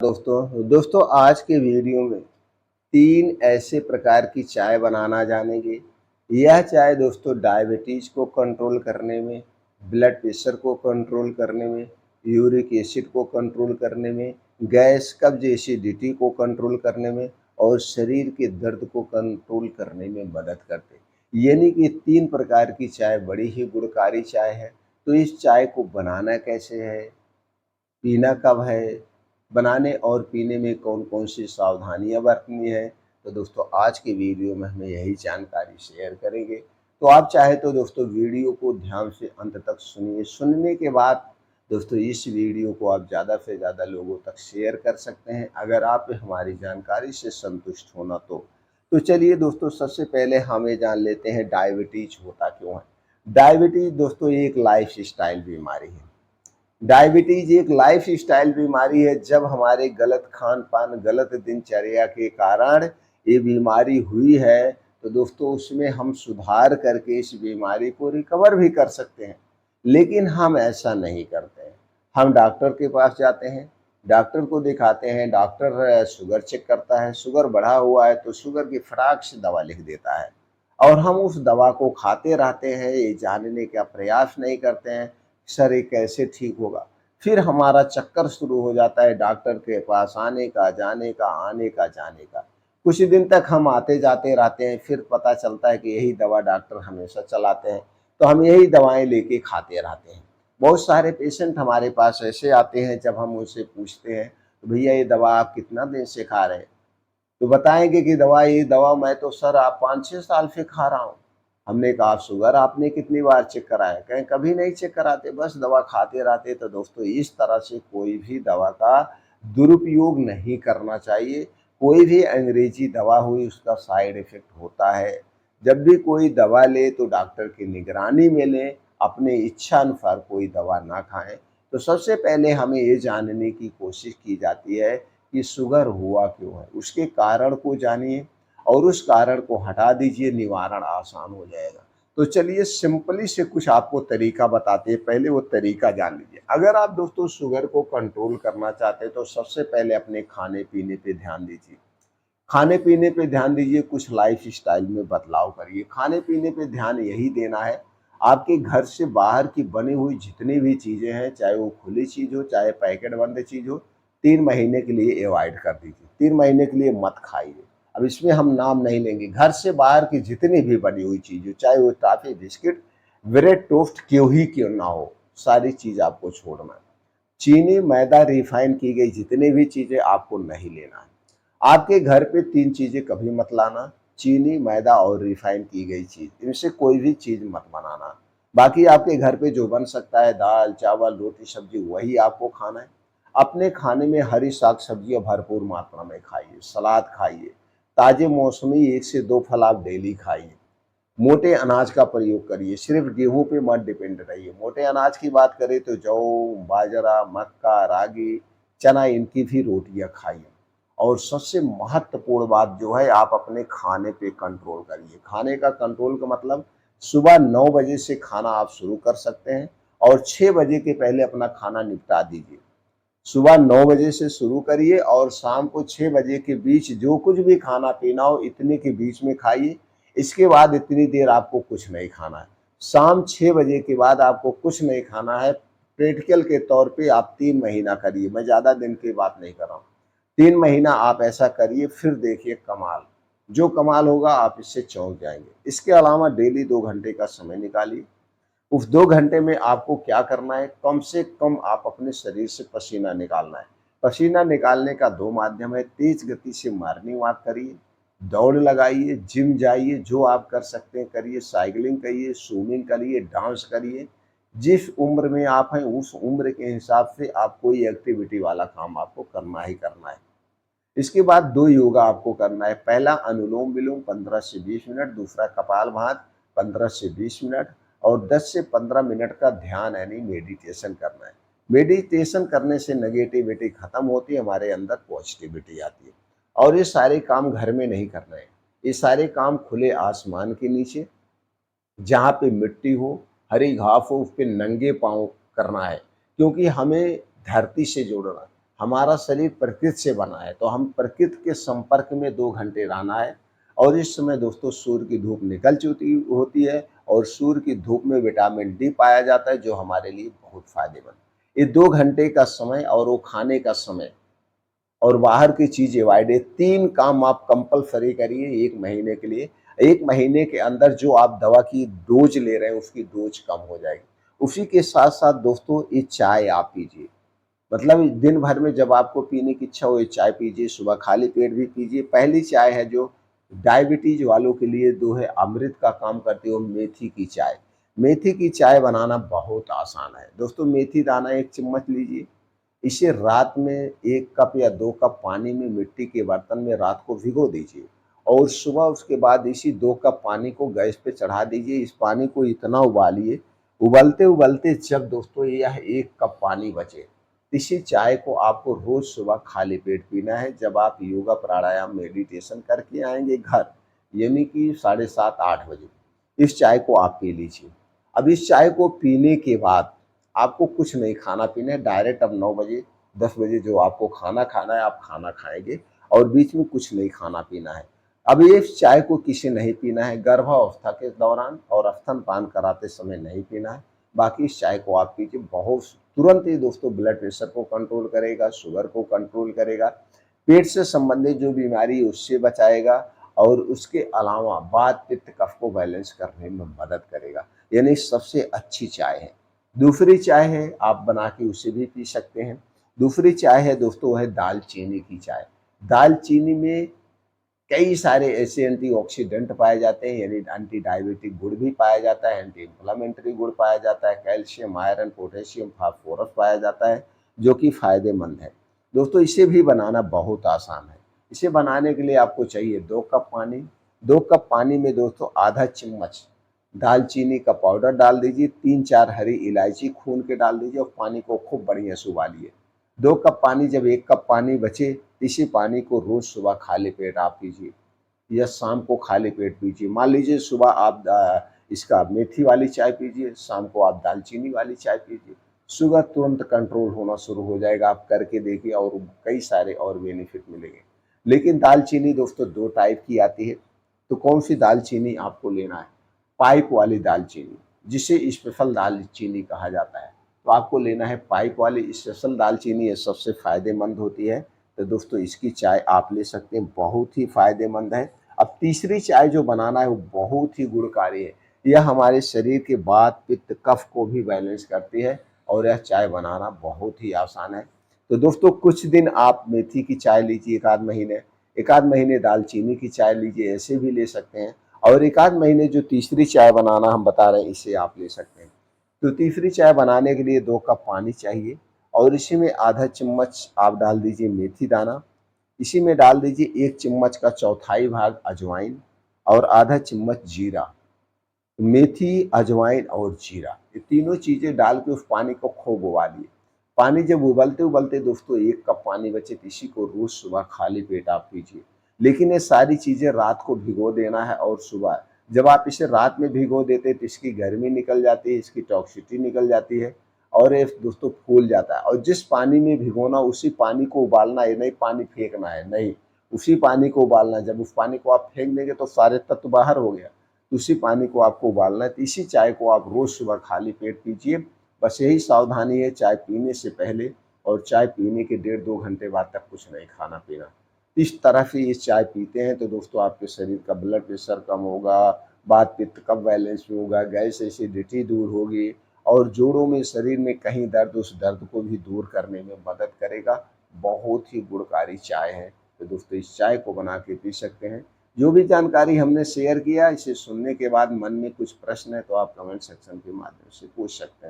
दोस्तों आज के वीडियो में 3 ऐसे प्रकार की चाय बनाना जानेंगे। यह चाय दोस्तों डायबिटीज़ को कंट्रोल करने में, ब्लड प्रेशर को कंट्रोल करने में, यूरिक एसिड को कंट्रोल करने में, गैस, कब्ज़, एसिडिटी को कंट्रोल करने में और शरीर के दर्द को कंट्रोल करने में मदद करते हैं। यानी कि 3 प्रकार की चाय बड़ी ही गुणकारी चाय है। तो इस चाय को बनाना कैसे है, पीना कब है, बनाने और पीने में कौन-कौन सी सावधानियाँ बरतनी है, तो दोस्तों आज की वीडियो में हम यही जानकारी शेयर करेंगे। तो आप चाहे तो दोस्तों वीडियो को ध्यान से अंत तक सुनिए। सुनने के बाद दोस्तों इस वीडियो को आप ज़्यादा से ज़्यादा लोगों तक शेयर कर सकते हैं, अगर आप हमारी जानकारी से संतुष्ट हो ना तो। तो चलिए दोस्तों सबसे पहले हम ये जान लेते हैं डायबिटीज़ होता क्यों है? डायबिटीज़ दोस्तों एक लाइफ़स्टाइल बीमारी है। डायबिटीज एक लाइफस्टाइल बीमारी है। जब हमारे गलत खान-पान, गलत दिनचर्या के कारण ये बीमारी हुई है, तो दोस्तों उसमें हम सुधार करके इस बीमारी को रिकवर भी कर सकते हैं। लेकिन हम ऐसा नहीं करते हैं। हम डॉक्टर के पास जाते हैं, डॉक्टर को दिखाते हैं, डॉक्टर शुगर चेक करता है, शुगर बढ़ा हुआ है तो शुगर की फटाक से दवा लिख देता है और हम उस दवा को खाते रहते हैं, ये जानने का प्रयास नहीं करते हैं सर ये कैसे ठीक होगा। फिर हमारा चक्कर शुरू हो जाता है डॉक्टर के पास आने का, जाने का, आने का, जाने का। कुछ दिन तक हम आते-जाते रहते हैं, फिर पता चलता है कि यही दवा डॉक्टर हमेशा चलाते हैं, तो हम यही दवाएँ लेके खाते रहते हैं। बहुत सारे पेशेंट हमारे पास ऐसे आते हैं, जब हम उनसे पूछते हैं, तो भैया ये दवा आप कितना दिन से खा रहे हैं? तो बताएँगे कि ये दवा मैं तो सर आप 5-6 साल से खा रहा हूँ। हमने कहा शुगर आपने कितनी बार चेक कराया? कहें कभी नहीं चेक कराते, बस दवा खाते रहते। तो दोस्तों इस तरह से कोई भी दवा का दुरुपयोग नहीं करना चाहिए। कोई भी अंग्रेजी दवा हुई उसका साइड इफ़ेक्ट होता है। जब भी कोई दवा लें तो डॉक्टर की निगरानी में लें, अपने इच्छा अनुसार कोई दवा ना खाएँ। तो सबसे पहले हमें ये जानने की कोशिश की जाती है कि शुगर हुआ क्यों है? उसके कारण को जानिए और उस कारण को हटा दीजिए, निवारण आसान हो जाएगा। तो चलिए सिंपली से कुछ आपको तरीका बताते हैं, पहले वो तरीका जान लीजिए। अगर आप दोस्तों शुगर को कंट्रोल करना चाहते हैं तो सबसे पहले अपने खाने-पीने पे ध्यान दीजिए। खाने-पीने पे ध्यान दीजिए, कुछ लाइफ़स्टाइल में बदलाव करिए। खाने-पीने पे ध्यान यही देना है, आपके घर से बाहर की बनी हुई जितनी भी चीज़ें हैं, चाहे वो खुली चीज़ हो, चाहे पैकेट बंद चीज़ हो, 3 महीने के लिए अवॉइड कर दीजिए। 3 महीने के लिए मत खाइए। अब इसमें हम नाम नहीं लेंगे, घर से बाहर की जितनी भी बनी हुई चीज़ हो, चाहे वो टॉफ़ी, बिस्किट, ब्रेड, टोस्ट क्यों ना हो, सारी चीज़ आपको छोड़ना है। चीनी, मैदा, रिफाइन की गई जितनी भी चीज़ें आपको नहीं लेना है। आपके घर पे 3 चीज़ें कभी मत लाना, चीनी, मैदा और रिफाइन की गई चीज़, इनसे कोई भी चीज़ मत बनाना। बाकी आपके घर पे जो बन सकता है दाल, चावल, रोटी, सब्ज़ी वही आपको खाना है। अपने खाने में हरी साग-सब्जियाँ भरपूर मात्रा में खाइए, सलाद खाइए, ताज़े मौसमी 1 से 2 फल आप डेली खाइए। मोटे अनाज का प्रयोग करिए, सिर्फ गेहूँ पे मत डिपेंड रहिए। मोटे अनाज की बात करें तो जौ, बाजरा, मक्का, रागी, चना इनकी भी रोटियाँ खाइए। और सबसे महत्वपूर्ण बात जो है आप अपने खाने पे कंट्रोल करिए। खाने का कंट्रोल का मतलब सुबह 9 बजे से खाना आप शुरू कर सकते हैं और 6 बजे के पहले अपना खाना निपटा दीजिए। सुबह 9 बजे से शुरू करिए और शाम को 6 बजे के बीच जो कुछ भी खाना-पीना हो इतने के बीच में खाइए। इसके बाद इतनी देर आपको कुछ नहीं खाना है। शाम 6 बजे के बाद आपको कुछ नहीं खाना है। प्रैक्टिकल के तौर पे आप 3 महीना करिए, मैं ज़्यादा दिन की बात नहीं कर रहा हूँ। 3 महीना आप ऐसा करिए, फिर देखिए कमाल। जो कमाल होगा आप इससे चौंक जाएँगे। इसके अलावा डेली 2 घंटे का समय निकालिए। उस 2 घंटे में आपको क्या करना है, कम से कम आप अपने शरीर से पसीना निकालना है। पसीना निकालने का 2 माध्यम है, तेज़ गति से मॉर्निंग वॉक करिए, दौड़ लगाइए, जिम जाइए, जो आप कर सकते हैं करिए, साइकिलिंग करिए, स्विमिंग करिए, डांस करिए। जिस उम्र में आप हैं, उस उम्र के हिसाब से आप कोई एक्टिविटी वाला काम आपको करना ही करना है। इसके बाद 2 योगा आपको करना है। पहला अनुलोम-विलोम 15 से 20 मिनट, दूसरा कपालभाति 15 से 20 मिनट और 10 से 15 मिनट का ध्यान यानी मेडिटेशन करना है। मेडिटेशन करने से नेगेटिविटी खत्म होती है, हमारे अंदर पॉजिटिविटी आती है। और ये सारे काम घर में नहीं करना है। ये सारे काम खुले आसमान के नीचे, जहाँ पे मिट्टी हो, हरी घास हो, उस पे नंगे पाँव करना है, क्योंकि हमें धरती से जुड़ना है। हमारा शरीर प्रकृति से बना है, तो हम प्रकृति के संपर्क में 2 घंटे रहना है। और इस समय दोस्तों सूर्य की धूप निकल चुकी होती है और सूर्य की धूप में विटामिन डी पाया जाता है, जो हमारे लिए बहुत फ़ायदेमंद। ये 2 घंटे का समय और वो खाने का समय और बाहर की चीज़ अवॉइड है। 3 काम आप कंपल्सरी करिए 1 महीने के लिए। 1 महीने के अंदर जो आप दवा की डोज़ ले रहे हैं, उसकी डोज़ कम हो जाएगी। उसी के साथ-साथ दोस्तों ये चाय आप पीजिए। मतलब दिन भर में जब आपको पीने की इच्छा हो, ये चाय पीजिए, सुबह खाली पेट भी पीजिए। पहली चाय है जो डायबिटीज़ वालों के लिए जो है अमृत का काम करती है, वो मेथी की चाय। मेथी की चाय बनाना बहुत आसान है। दोस्तों मेथी दाना 1 चम्मच लीजिए, इसे रात में 1 कप या 2 कप पानी में मिट्टी के बर्तन में रात को भिगो दीजिए और सुबह उसके बाद इसी 2 कप पानी को गैस पे चढ़ा दीजिए। इस पानी को इतना उबालिए, उबलते-उबलते जब दोस्तों यह 1 कप पानी बचे, इसी चाय को आपको रोज़ सुबह खाली पेट पीना है। जब आप योगा, प्राणायाम, मेडिटेशन करके आएँगे घर, यानी कि साढ़े 7-8 बजे, इस चाय को आप पी लीजिए। अब इस चाय को पीने के बाद आपको कुछ नहीं खाना-पीना है, डायरेक्ट अब 9 बजे, 10 बजे जो आपको खाना खाना है, आप खाना खाएँगे और बीच में कुछ नहीं खाना-पीना है। अब ये चाय को किसे नहीं पीना है, गर्भावस्था के दौरान और स्तनपान कराते समय नहीं पीना है। बाकी इस चाय को आप पीजिए, बहुत तुरंत ही दोस्तों ब्लड प्रेशर को कंट्रोल करेगा, शुगर को कंट्रोल करेगा, पेट से संबंधित जो बीमारी है उससे बचाएगा और उसके अलावा वात, पित्त, कफ को बैलेंस करने में मदद करेगा। यानी सबसे अच्छी चाय है। दूसरी चाय है, आप बना के उसे भी पी सकते हैं। दूसरी चाय है दोस्तों, वो है दालचीनी की चाय। दालचीनी में कई सारे ऐसे एंटीऑक्सीडेंट पाए जाते हैं, यानी एंटी डायबिटिक गुण भी पाया जाता है, एंटी इन्फ्लेमेटरी गुण पाया जाता है, कैल्शियम, आयरन, पोटेशियम, फास्फोरस पाया जाता है, जो कि फ़ायदेमंद है। दोस्तों इसे भी बनाना बहुत आसान है। इसे बनाने के लिए आपको चाहिए 2 कप पानी, 2 कप पानी में दोस्तों आधा चम्मच दालचीनी का पाउडर डाल दीजिए, 3-4 हरी इलायची खून के डाल दीजिए और पानी को खूब बढ़िया से उबालिए। 2 कप पानी, जब 1 कप पानी बचे, इसी पानी को रोज़ सुबह खाली पेट आप पीजिए या शाम को खाली पेट पीजिए। मान लीजिए सुबह आप इसका मेथी वाली चाय पीजिए, शाम को आप दालचीनी वाली चाय पीजिए। शुगर तुरंत कंट्रोल होना शुरू हो जाएगा, आप करके देखिए और कई सारे और बेनिफिट मिलेंगे। लेकिन दालचीनी दोस्तों 2 टाइप की आती है, तो कौन सी दालचीनी आपको लेना है? पाइप वाली दालचीनी, जिसे स्पेशल दालचीनी कहा जाता है। तो आपको लेना है पाइप वाली स्पेशल दालचीनी, ये सबसे फ़ायदेमंद होती है। तो दोस्तों इसकी चाय आप ले सकते हैं, बहुत ही फ़ायदेमंद है। अब तीसरी चाय जो बनाना है वो बहुत ही गुणकारी है। यह हमारे शरीर के वात, पित्त, कफ को भी बैलेंस करती है और यह चाय बनाना बहुत ही आसान है। तो दोस्तों कुछ दिन आप मेथी की चाय लीजिए, 1 आध महीने, 1 आध महीने दालचीनी की चाय लीजिए, ऐसे भी ले सकते हैं। और 1 आध महीने जो तीसरी चाय बनाना हम बता रहे हैं, इसे आप ले सकते हैं। तो तीसरी चाय बनाने के लिए 2 कप पानी चाहिए और इसी में आधा चम्मच आप डाल दीजिए मेथी दाना, इसी में डाल दीजिए 1 चम्मच का चौथाई भाग अजवाइन और आधा चम्मच जीरा। मेथी, अजवाइन और जीरा, ये तीनों चीज़ें डाल के उस पानी को खूब उबालिए। पानी जब उबलते-उबलते दोस्तों 1 कप पानी बचे, तो इसी को रोज़ सुबह खाली पेट आप पीजिए। लेकिन ये सारी चीज़ें रात को भिगो देना है और सुबह जब आप इसे रात में भिगो देते हैं, तो इसकी गर्मी निकल जाती है, इसकी टॉक्सिसिटी निकल जाती है और ये दोस्तों फूल जाता है। और जिस पानी में भिगोना उसी पानी को उबालना है, नहीं पानी फेंकना है, नहीं, उसी पानी को उबालना है। जब उस पानी को आप फेंक देंगे तो सारे तत्व बाहर हो गया। उसी पानी को आपको उबालना है, तो इसी चाय को आप रोज़ सुबह खाली पेट पीजिए। बस यही सावधानी है, चाय पीने से पहले और चाय पीने के 1.5-2 घंटे बाद तक कुछ नहीं खाना-पीना। इस तरह से ये चाय पीते हैं तो दोस्तों आपके शरीर का ब्लड प्रेशर कम होगा, वात पित्त कफ बैलेंस में होगा, गैस एसिडिटी दूर होगी और जोड़ों में, शरीर में कहीं दर्द, उस दर्द को भी दूर करने में मदद करेगा। बहुत ही गुणकारी चाय है, तो दोस्तों इस चाय को बना के पी सकते हैं। जो भी जानकारी हमने शेयर किया, इसे सुनने के बाद मन में कुछ प्रश्न है तो आप कमेंट सेक्शन के माध्यम से पूछ सकते हैं।